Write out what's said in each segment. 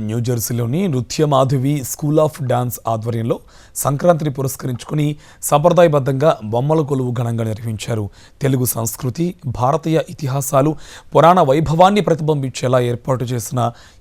న్యూజెర్సీలోని నృత్య Madhavi school of dance ఆధ్వర్యంలో సంక్రాంతిని పురస్కరించుకుని సంప్రదాయబద్ధంగా బొమ్మల కొలువు ఘనంగా నిర్వహించారు. తెలుగు సంస్కృతి, భారతీయ ఇతిహాసాలు, పురాణ వైభవాన్ని ప్రతిబింబించేలా ఏర్పాటు చేసిన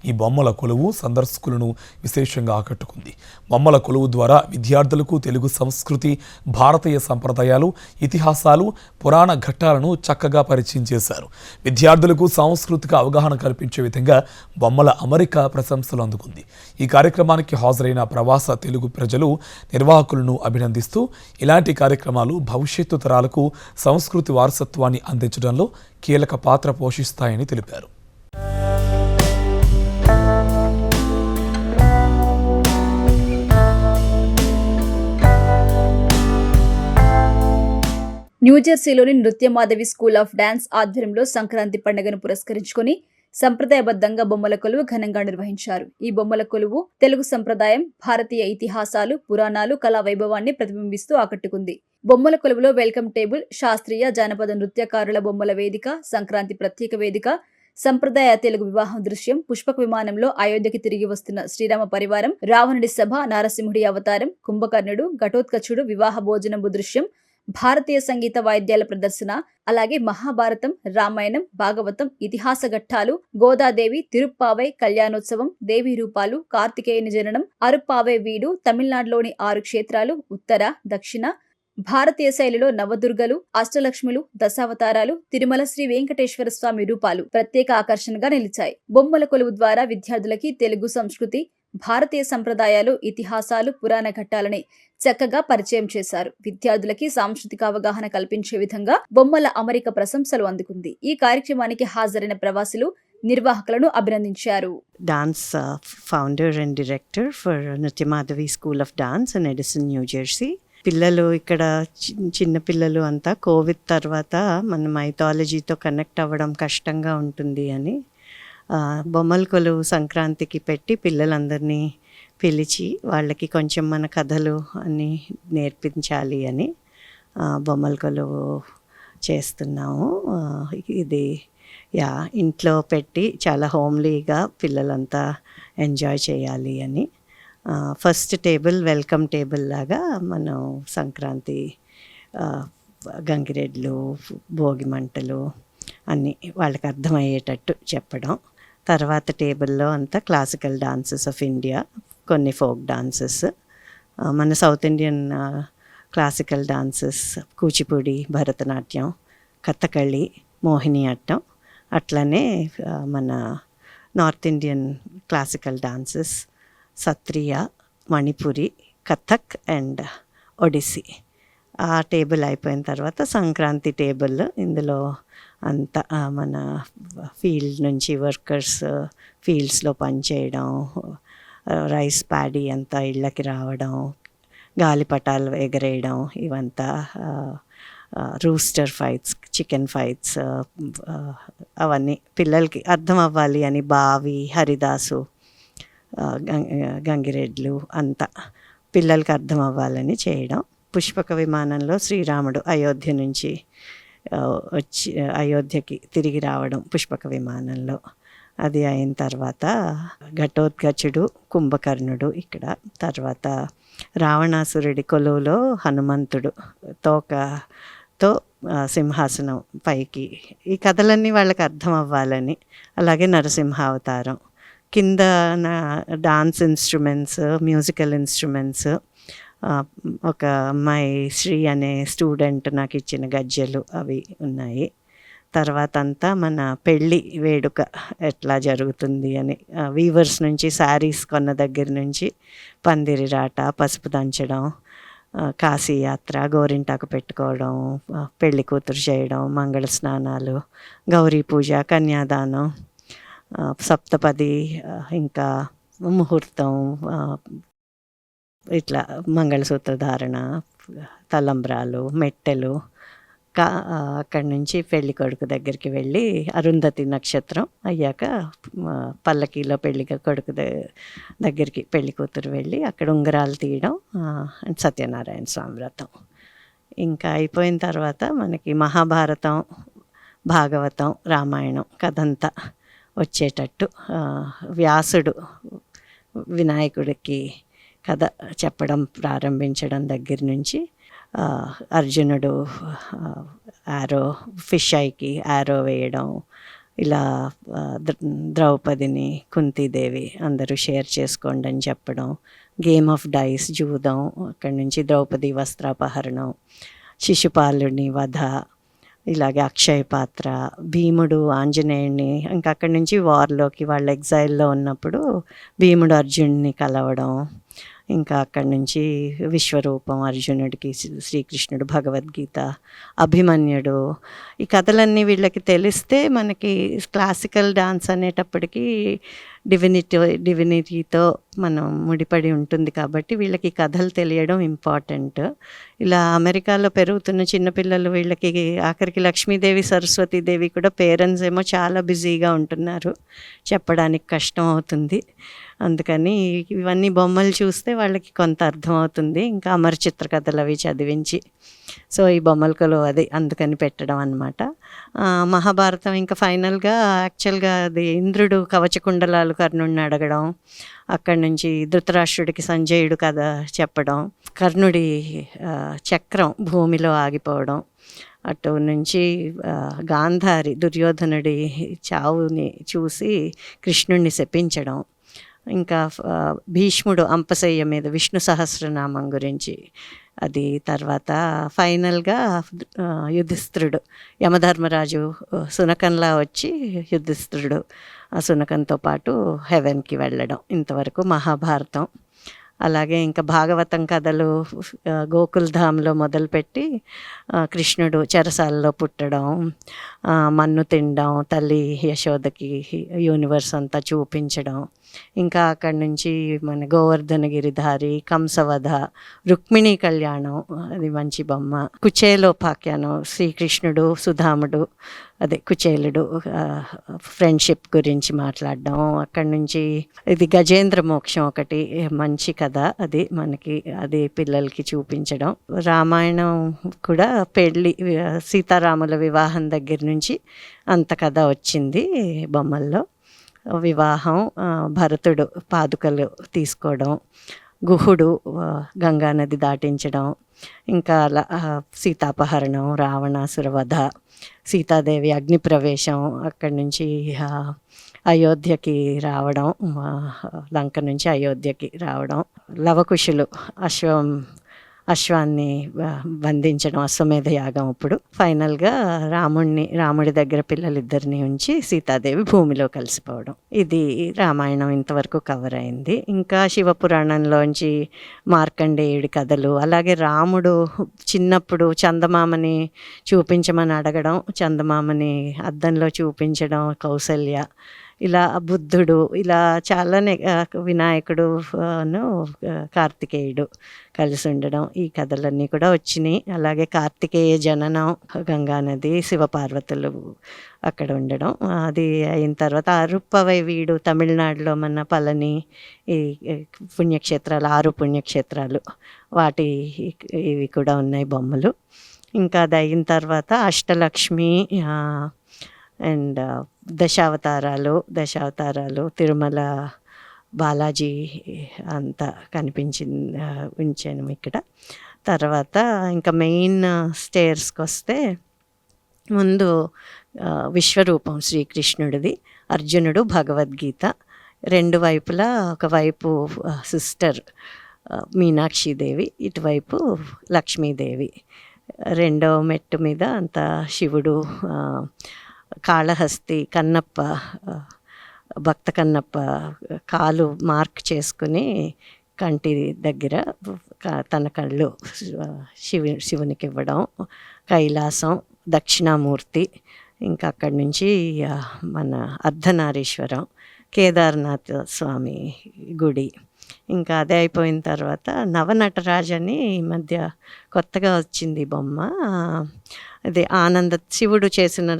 ఈ బొమ్మల కొలువు సందర్శకులను విశేషంగా ఆకట్టుకుంది. బొమ్మల కొలువు ద్వారా విద్యార్థులకు తెలుగు సంస్కృతి, భారతీయ సంప్రదాయాలు, ఇతిహాసాలు, పురాణ ఘట్టాలను చక్కగా పరిచయం చేశారు. విద్యార్థులకు సాంస్కృతిక అవగాహన కల్పించే విధంగా బొమ్మల అమరిక ప్రశంసలు అందుకుంది. ఈ కార్యక్రమానికి హాజరైన ప్రవాస తెలుగు ప్రజలు నిర్వాహకులను అభినందిస్తూ ఇలాంటి కార్యక్రమాలు భవిష్యత్తు తరాలకు సంస్కృతి వారసత్వాన్ని అందించడంలో కీలక పాత్ర పోషిస్తాయని తెలిపారు. న్యూజెర్సీలోని నృత్య మాధవి స్కూల్ ఆఫ్ డాన్స్ ఆధ్వర్యంలో సంక్రాంతి పండుగను పురస్కరించుకుని సంప్రదాయబద్ధంగా బొమ్మల కొలువు ఘనంగా నిర్వహించారు. ఈ బొమ్మల కొలువు తెలుగు సంప్రదాయం, భారతీయ ఇతిహాసాలు, పురాణాలు, కళా వైభవాన్ని ప్రతిబింబిస్తూ ఆకట్టుకుంది. బొమ్మల కొలువులో వెల్కమ్ టేబుల్, శాస్త్రీయ జానపద నృత్యకారుల బొమ్మల వేదిక, సంక్రాంతి ప్రత్యేక వేదిక, సంప్రదాయ తెలుగు వివాహం దృశ్యం, పుష్పక విమానంలో అయోధ్యకి తిరిగి వస్తున్న శ్రీరామ పరివారం, రావణుడి సభ, నారసింహుడి అవతారం, కుంభకర్ణుడు, ఘటోత్కచుడు వివాహ భోజనంబు దృశ్యం, భారతీయ సంగీత వాయిద్యాల ప్రదర్శన, అలాగే మహాభారతం, రామాయణం, భాగవతం, ఇతిహాస ఘట్టాలు, గోదాదేవి, తిరుప్పావై కళ్యాణోత్సవం, దేవీ రూపాలు, కార్తికేయుని జననం, అరుప్పావై వీడు, తమిళనాడులోని 6 క్షేత్రాలు, ఉత్తర, దక్షిణ భారతీయ శైలిలో నవదుర్గలు, అష్టలక్ష్ములు, దశావతారాలు, తిరుమల శ్రీ వెంకటేశ్వర స్వామి రూపాలు ప్రత్యేక ఆకర్షణగా నిలిచాయి. బొమ్మల కొలువు ద్వారా విద్యార్థులకి తెలుగు సంస్కృతి, భారతీయ సంప్రదాయాలు, ఇతిహాసాలు, పురాణ ఘట్టాలని చక్కగా పరిచయం చేశారు. విద్యార్థులకి సాంస్కృతిక అవగాహన కల్పించే విధంగా బొమ్మల అమరిక ప్రశంసలు అందుకుంది. ఈ కార్యక్రమానికి హాజరైన ప్రవాసులు నిర్వాహకులను అభినందించారు. Dance founder and director for Nritya Madhavi school of dance in Edison, New Jersey. పిల్లలు ఇక్కడ చిన్న పిల్లలు అంతా కోవిడ్ తర్వాత మన మైథాలజీతో కనెక్ట్ అవ్వడం కష్టంగా ఉంటుంది అని బొమ్మల కొలువు సంక్రాంతికి పెట్టి పిల్లలందరినీ పిలిచి వాళ్ళకి కొంచెం మన కథలు అన్నీ నేర్పించాలి అని బొమ్మల కొలువు చేస్తున్నాము. ఇది ఇంట్లో పెట్టి చాలా హోమ్లీగా పిల్లలంతా ఎంజాయ్ చేయాలి అని. ఫస్ట్ టేబుల్ వెల్కమ్ టేబుల్ లాగా మనం సంక్రాంతి గంగిరెడ్లు, భోగి మంటలు అన్నీ వాళ్ళకి అర్థమయ్యేటట్టు చెప్పడం. తర్వాత టేబుల్లో అంతా క్లాసికల్ డాన్సెస్ ఆఫ్ ఇండియా, కొన్ని ఫోక్ డాన్సెస్, మన south Indian classical dances, Kuchipudi, Bharatanatyam, Kathakali, Mohiniyattam, అట్లనే మన north Indian classical dances, Sattriya, Manipuri, Kathak and Odissi. ఆ టేబుల్ అయిపోయిన తర్వాత సంక్రాంతి టేబుల్. ఇందులో అంతా మన ఫీల్డ్ నుంచి వర్కర్స్ ఫీల్డ్స్లో పనిచేయడం, రైస్ ప్యాడీ అంతా ఇళ్ళకి రావడం, గాలిపటాలు ఎగరేయడం, ఇవంతా రూస్టర్ ఫైట్స్, చికెన్ ఫైట్స్, అవన్నీ పిల్లలకి అర్థం అవ్వాలి అని బావి, హరిదాసు, గంగిరెడ్లు అంతా పిల్లలకి అర్థం అవ్వాలని చేయడం. పుష్పక విమానంలో శ్రీరాముడు అయోధ్య నుంచి వచ్చి అయోధ్యకి తిరిగి రావడం పుష్పక విమానంలో. అది అయిన తర్వాత ఘటోత్కచుడు, కుంభకర్ణుడు ఇక్కడ. తర్వాత రావణాసురుడి కొలువులో హనుమంతుడు తోకతో సింహాసనం పైకి. ఈ కథలన్నీ వాళ్ళకి అర్థం అవ్వాలని. అలాగే నరసింహావతారం. కింద డాన్స్ ఇన్స్ట్రుమెంట్స్, మ్యూజికల్ ఇన్స్ట్రుమెంట్స్, ఒక అమ్మాయి శ్రీ అనే స్టూడెంట్ నాకు ఇచ్చిన గజ్జెలు అవి ఉన్నాయి. తర్వాత అంతా మన పెళ్ళి వేడుక ఎట్లా జరుగుతుంది అని వీవర్స్ నుంచి శారీస్ కొన్న దగ్గర నుంచి పందిరి రాట, పసుపు దంచడం, కాశీయాత్ర, గోరింటాకు పెట్టుకోవడం, పెళ్లి కూతురు చేయడం, మంగళ స్నానాలు, గౌరీ పూజ, కన్యాదానం, సప్తపది, ఇంకా ముహూర్తం, ఇట్లా మంగళసూత్ర ధారణ, తలంబ్రాలు, మెట్టెలు. అక్కడి నుంచి పెళ్లి కొడుకు దగ్గరికి వెళ్ళి అరుంధతి నక్షత్రం అయ్యాక పల్లకీలో పెళ్లి కొడుకు దగ్గరికి పెళ్లి కూతురు వెళ్ళి అక్కడ ఉంగరాలు తీయడం, సత్యనారాయణ స్వామి వ్రతం. ఇంకా అయిపోయిన తర్వాత మనకి మహాభారతం, భాగవతం, రామాయణం కథంతా వచ్చేటట్టు వ్యాసుడు వినాయకుడికి కథ చెప్పడం ప్రారంభించడం దగ్గర నుంచి అర్జునుడు యారో ఫిష్ ఐకి యారో వేయడం, ఇలా ద్రౌపదిని కుంతీదేవి అందరూ షేర్ చేసుకోండి అని చెప్పడం, గేమ్ ఆఫ్ డైస్ జూదం, అక్కడి నుంచి ద్రౌపది వస్త్రాపహరణం, శిశుపాలుని వధ, ఇలాగే అక్షయ పాత్ర, భీముడు ఆంజనేయుడిని, ఇంకా అక్కడి నుంచి వార్లోకి వాళ్ళు ఎగ్జైల్లో ఉన్నప్పుడు భీముడు అర్జునుడిని కలవడం, ఇంకా అక్కడి నుంచి విశ్వరూపం అర్జునుడికి, శ్రీకృష్ణుడు, భగవద్గీత, అభిమన్యుడు, ఈ కథలన్నీ తెలిస్తే మనకి క్లాసికల్ డాన్స్ అనేటప్పటికీ డివినిటీతో మనం ముడిపడి ఉంటుంది కాబట్టి వీళ్ళకి కథలు తెలియడం ఇంపార్టెంట్. ఇలా అమెరికాలో పెరుగుతున్న చిన్నపిల్లలు వీళ్ళకి ఆఖరికి లక్ష్మీదేవి సరస్వతీదేవి కూడా పేరెంట్స్ ఏమో చాలా బిజీగా ఉంటున్నారు, చెప్పడానికి కష్టం అవుతుంది. అందుకని ఇవన్నీ బొమ్మలు చూస్తే వాళ్ళకి కొంత అర్థమవుతుంది. ఇంకా అమర చిత్రకథలు అవి చదివించి, సో ఈ బొమ్మల కొలువు అది అందుకని పెట్టడం అన్నమాట. మహాభారతం ఇంకా ఫైనల్గా యాక్చువల్గా అది ఇంద్రుడు కవచకుండలాలు కర్ణుడిని అడగడం, అక్కడి నుంచి ధృతరాష్ట్రుడికి సంజయుడు కథ చెప్పడం, కర్ణుడి చక్రం భూమిలో ఆగిపోవడం, అటు నుంచి గాంధారి దుర్యోధనుడి చావుని చూసి కృష్ణుడిని శపించడం, ఇంకా భీష్ముడు అంపశయ్య మీద విష్ణు సహస్రనామం గురించి అది, తర్వాత ఫైనల్గా యుధిష్ఠిరుడు యమధర్మరాజు శునకంలా వచ్చి యుధిష్ఠిరుడు ఆ శునకంతో పాటు హెవెన్కి వెళ్ళడం. ఇంతవరకు మహాభారతం. అలాగే ఇంకా భాగవతం కథలు గోకుల్ధామ్లో మొదలుపెట్టి కృష్ణుడు చెరసాలలో పుట్టడం, మన్ను తినడం, తల్లి యశోదకి యూనివర్స్ అంతా చూపించడం, ఇంకా అక్కడి నుంచి మన గోవర్ధన గిరిధారి, కంసవధ, రుక్మిణీ కళ్యాణం, అది మంచి బొమ్మ, కుచేలోపాఖ్యానం, శ్రీకృష్ణుడు సుధాముడు అదే కుచేలుడు ఫ్రెండ్షిప్ గురించి మాట్లాడడం, అక్కడి నుంచి ఇది గజేంద్ర మోక్షం ఒకటి మంచి కథ, అది మనకి అది పిల్లలకి చూపించడం. రామాయణం కూడా పెళ్ళి సీతారాముల వివాహం దగ్గర నుంచి అంత కథ వచ్చింది బొమ్మల్లో. వివాహం, భరతుడు పాదుకలు తీసుకోవడం, గుహుడు గంగానది దాటించడం, ఇంకా అలా సీతాపహరణం, రావణాసుర వధ, సీతాదేవి అగ్నిప్రవేశం, అక్కడి నుంచి అయోధ్యకి రావడం, లంక నుంచి అయోధ్యకి రావడం, లవకుశులు అశ్వాన్ని బంధించడం, అశ్వమేధ యాగం. అప్పుడు ఫైనల్గా రాముడి దగ్గర పిల్లలిద్దరిని ఉంచి సీతాదేవి భూమిలో కలిసిపోవడం. ఇది రామాయణం ఇంతవరకు కవర్ అయింది. ఇంకా శివపురాణంలోంచి మార్కండేయుడి కథలు, అలాగే రాముడు చిన్నప్పుడు చందమామని చూపించమని అడగడం, చందమామని అద్దంలో చూపించడం, కౌసల్య, ఇలా బుద్ధుడు, ఇలా చాలానే వినాయకుడు కార్తికేయుడు కలిసి ఉండడం, ఈ కథలన్నీ కూడా వచ్చినాయి. అలాగే కార్తికేయ జననం, గంగానది, శివపార్వతులు అక్కడ ఉండడం, అది అయిన తర్వాత అరుప్పవై వీడు తమిళనాడులో మన పళని, ఈ పుణ్యక్షేత్రాలు 6 పుణ్యక్షేత్రాలు వాటి ఇవి కూడా ఉన్నాయి బొమ్మలు. ఇంకా అది అయిన తర్వాత అష్టలక్ష్మి అండ్ దశావతారాలు తిరుమల బాలాజీ అంతా ఉంచాను ఇక్కడ. తర్వాత ఇంకా మెయిన్ స్టేర్స్కి వస్తే ముందు విశ్వరూపం శ్రీకృష్ణుడిది, అర్జునుడు, భగవద్గీత, 2 వైపులా, ఒకవైపు సిస్టర్ మీనాక్షిదేవి, ఇటువైపు లక్ష్మీదేవి. 2వ మెట్టు మీద అంతా శివుడు, కాళహస్తి కన్నప్ప, భక్త కన్నప్ప కాలు మార్క్ చేసుకుని కంటి దగ్గర తన కళ్ళు శివునికి ఇవ్వడం, కైలాసం, దక్షిణామూర్తి, ఇంకా అక్కడి నుంచి మన అర్ధనారీశ్వరం, కేదార్నాథ్ స్వామి గుడి. ఇంకా అదే అయిపోయిన తర్వాత నవనటరాజ్ అని ఈ మధ్య కొత్తగా వచ్చింది బొమ్మ. అదే శివుడు చేసిన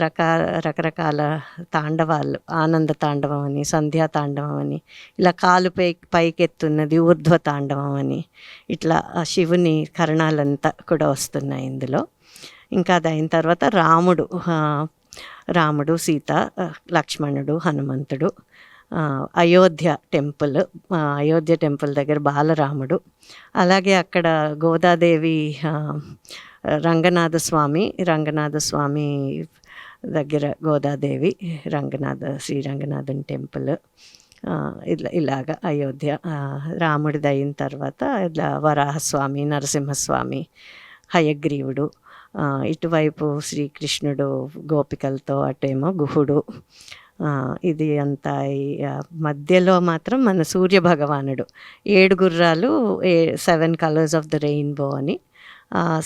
రకరకాల తాండవాలు, ఆనంద తాండవం అని, సంధ్యా తాండవం అని, ఇలా కాలు పైకెత్తున్నది ఊర్ధ్వ తాండవం అని, ఇట్లా శివుని కరణాలంతా కూడా వస్తున్నాయి ఇందులో. ఇంకా అది అయిన తర్వాత రాముడు, సీత, లక్ష్మణుడు, హనుమంతుడు, అయోధ్య టెంపుల్, అయోధ్య టెంపుల్ దగ్గర బాలరాముడు, అలాగే అక్కడ గోదాదేవి, రంగనాథ స్వామి దగ్గర గోదాదేవి, శ్రీ రంగనాథన్ టెంపుల్, ఇలాగ అయోధ్య. రాముడిది అయిన తర్వాత ఇలా వరాహస్వామి, నరసింహస్వామి, హయగ్రీవుడు, ఇటువైపు శ్రీకృష్ణుడు గోపికలతో, అటేమో గుహుడు. ఇది అంతా మధ్యలో మాత్రం మన సూర్య భగవానుడు, 7 గుర్రాలు, 7 కలర్స్ ఆఫ్ ద రెయిన్బో అని.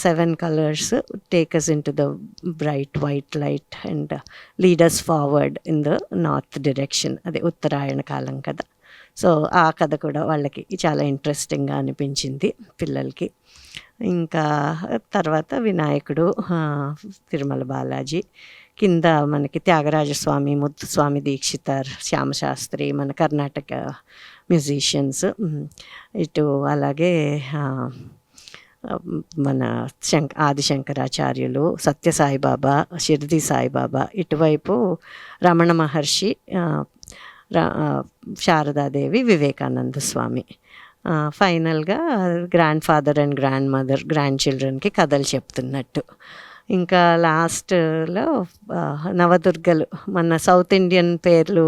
7 colours take us into the bright white light and lead us forward in the north direction. అదే ఉత్తరాయణ కాలం కదా. సో ఆ కథ కూడా వాళ్ళకి చాలా ఇంట్రెస్టింగ్గా అనిపించింది పిల్లలకి. ఇంకా తర్వాత వినాయకుడు, తిరుమల బాలాజీ, కింద మనకి త్యాగరాజస్వామి, ముత్తుస్వామి దీక్షితర్, శ్యామశాస్త్రి, మన కర్ణాటక మ్యూజిషియన్స్. ఇటు అలాగే మన ఆదిశంకరాచార్యులు, సత్యసాయిబాబా, షిర్ది సాయిబాబా, ఇటువైపు రమణ మహర్షి, శారదాదేవి, వివేకానంద స్వామి. ఫైనల్గా grandfather and grandmother, గ్రాండ్ చిల్డ్రన్కి కథలు చెప్తున్నట్టు. ఇంకా లాస్ట్లో నవదుర్గలు, మన సౌత్ ఇండియన్ పేర్లు,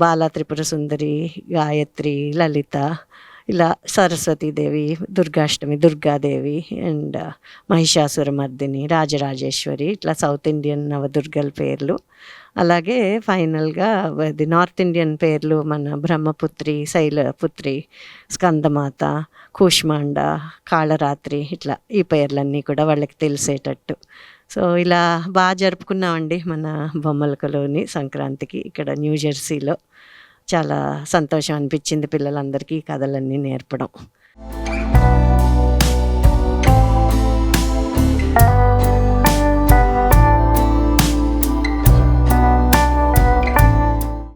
బాలా త్రిపుర సుందరి, గాయత్రి, లలిత, ఇలా సరస్వతీదేవి, దుర్గాష్టమి, దుర్గాదేవి అండ్ మహిషాసురమర్దిని, రాజరాజేశ్వరి, ఇట్లా సౌత్ ఇండియన్ నవదుర్గల పేర్లు. అలాగే ఫైనల్గా అది నార్త్ ఇండియన్ పేర్లు, మన బ్రహ్మపుత్రి, శైలపుత్రి, స్కందమాత, కూష్మాండ, కాళరాత్రి, ఇట్లా ఈ పేర్లన్నీ కూడా వాళ్ళకి తెలిసేటట్టు. సో ఇలా బాగా జరుపుకున్నామండి మన బొమ్మలకలోని సంక్రాంతికి ఇక్కడ న్యూజెర్సీలో. చాలా సంతోషం అనిపించింది పిల్లలందరికీ ఈ కథలన్నీ నేర్పడం.